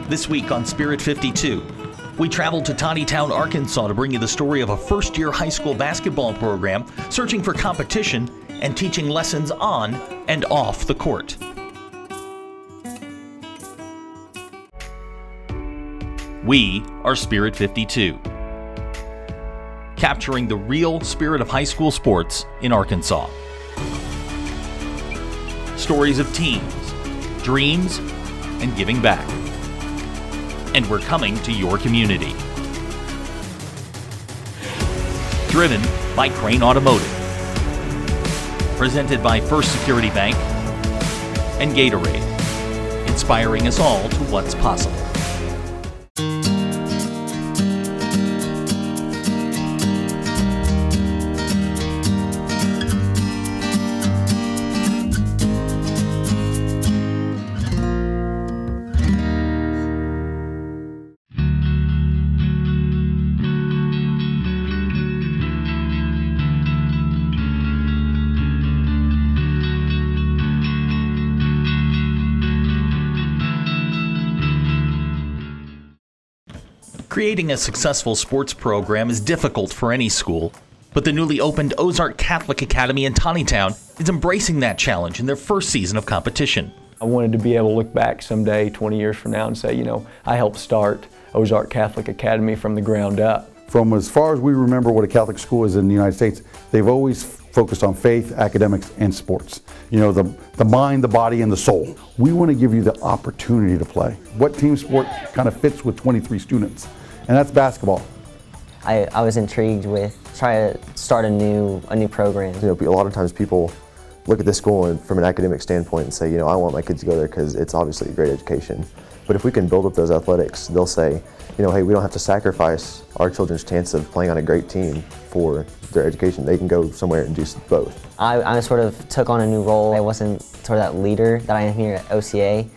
This week on Spirit 52, we traveled to Tawnytown, Arkansas to bring you the story of a first-year high school basketball program searching for competition and teaching lessons on and off the court. We are Spirit 52, capturing the real spirit of high school sports in Arkansas. Stories of teams, dreams, and giving back. And we're coming to your community. Driven by Crane Automotive. Presented by First Security Bank and Gatorade. Inspiring us all to what's possible. Creating a successful sports program is difficult for any school, but the newly opened Ozark Catholic Academy in Tawnytown is embracing that challenge in their first season of competition. I wanted to be able to look back someday, 20 years from now, and say, you know, I helped start Ozark Catholic Academy from the ground up. From as far as we remember what a Catholic school is in the United States, they've always focused on faith, academics, and sports. You know, the mind, the body, and the soul. We want to give you the opportunity to play. What team sport kind of fits with 23 students? And that's basketball. I was intrigued with trying to start a new program. You know, a lot of times people look at this school and from an academic standpoint and say, you know, I want my kids to go there because it's obviously a great education. But if we can build up those athletics, they'll say, you know, hey, we don't have to sacrifice our children's chance of playing on a great team for their education. They can go somewhere and do both. I sort of took on a new role. I wasn't sort of that leader that I am here at OCA.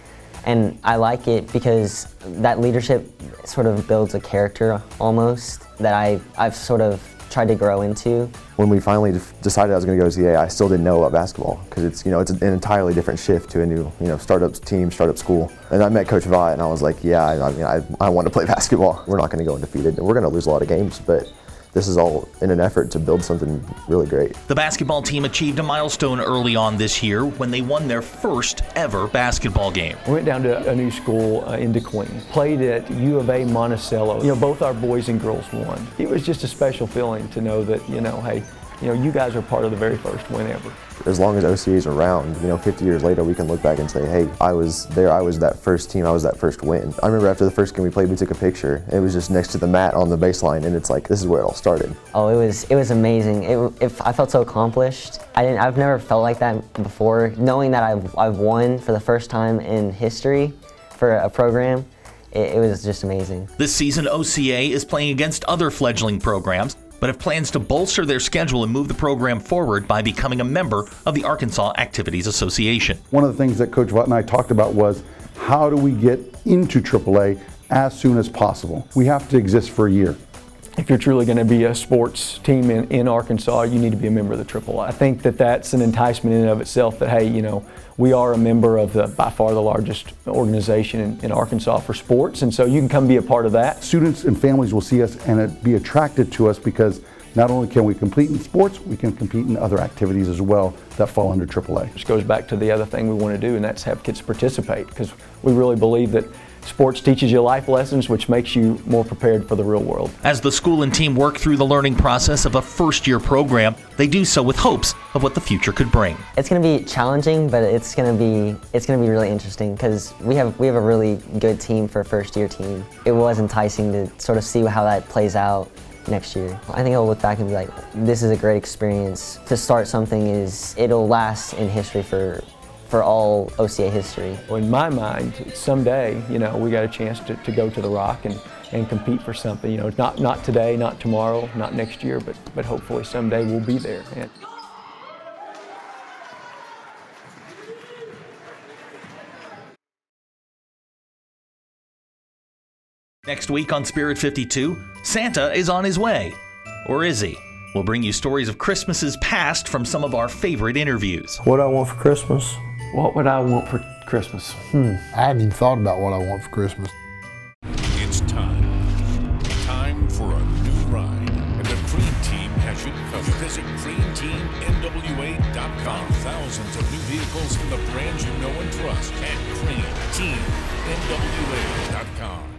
And I like it because that leadership sort of builds a character almost that I've sort of tried to grow into. When we finally decided I was going to go to OCA, I still didn't know about basketball because it's, you know, it's an entirely different shift to a new, you know, startup team, startup school. And I met Coach Vaught and I was like, yeah, I want to play basketball. We're not going to go undefeated and we're going to lose a lot of games, but this is all in an effort to build something really great. The basketball team achieved a milestone early on this year when they won their first ever basketball game. We went down to a new school in DeQueen, played at U of A Monticello. You know, both our boys and girls won. It was just a special feeling to know that, you know, hey, you know, you guys are part of the very first win ever. As long as OCA is around, you know, 50 years later, we can look back and say, hey, I was there, I was that first team, I was that first win. I remember after the first game we played, we took a picture. It was just next to the mat on the baseline, and it's like, this is where it all started. Oh, it was amazing. I felt so accomplished. I've never felt like that before. Knowing that I've won for the first time in history for a program, it was just amazing. This season, OCA is playing against other fledgling programs, but have plans to bolster their schedule and move the program forward by becoming a member of the Arkansas Activities Association. One of the things that Coach Vaught and I talked about was how do we get into AAA as soon as possible? We have to exist for a year. If you're truly going to be a sports team in Arkansas, you need to be a member of the AAA. I think that that's an enticement in and of itself that, hey, you know, we are a member of by far the largest organization in Arkansas for sports, and so you can come be a part of that. Students and families will see us and be attracted to us because not only can we compete in sports, we can compete in other activities as well that fall under AAA. This goes back to the other thing we want to do, and that's have kids participate, because we really believe that sports teaches you life lessons, which makes you more prepared for the real world. As the school and team work through the learning process of a first-year program, they do so with hopes of what the future could bring. It's going to be challenging, but it's going to be really interesting because we have a really good team for a first-year team. It was enticing to sort of see how that plays out next year. I think I'll look back and be like, this is a great experience. To start something it'll last in history for all OCA history. In my mind, someday, you know, we got a chance to go to the Rock and compete for something. You know, not today, not tomorrow, not next year, but hopefully someday we'll be there. Next week on Spirit 52, Santa is on his way. Or is he? We'll bring you stories of Christmases past from some of our favorite interviews. What do I want for Christmas? What would I want for Christmas? I hadn't even thought about what I want for Christmas. Visit CreamTeamNWA.com. Thousands of new vehicles from the brands you know and trust at CreamTeamNWA.com.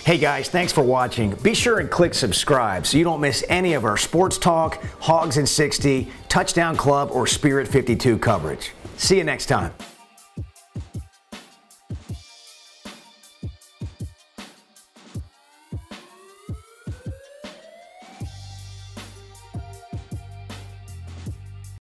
Hey guys, thanks for watching. Be sure and click subscribe so you don't miss any of our Sports Talk, Hogs in 60, Touchdown Club, or Spirit 52 coverage. See you next time.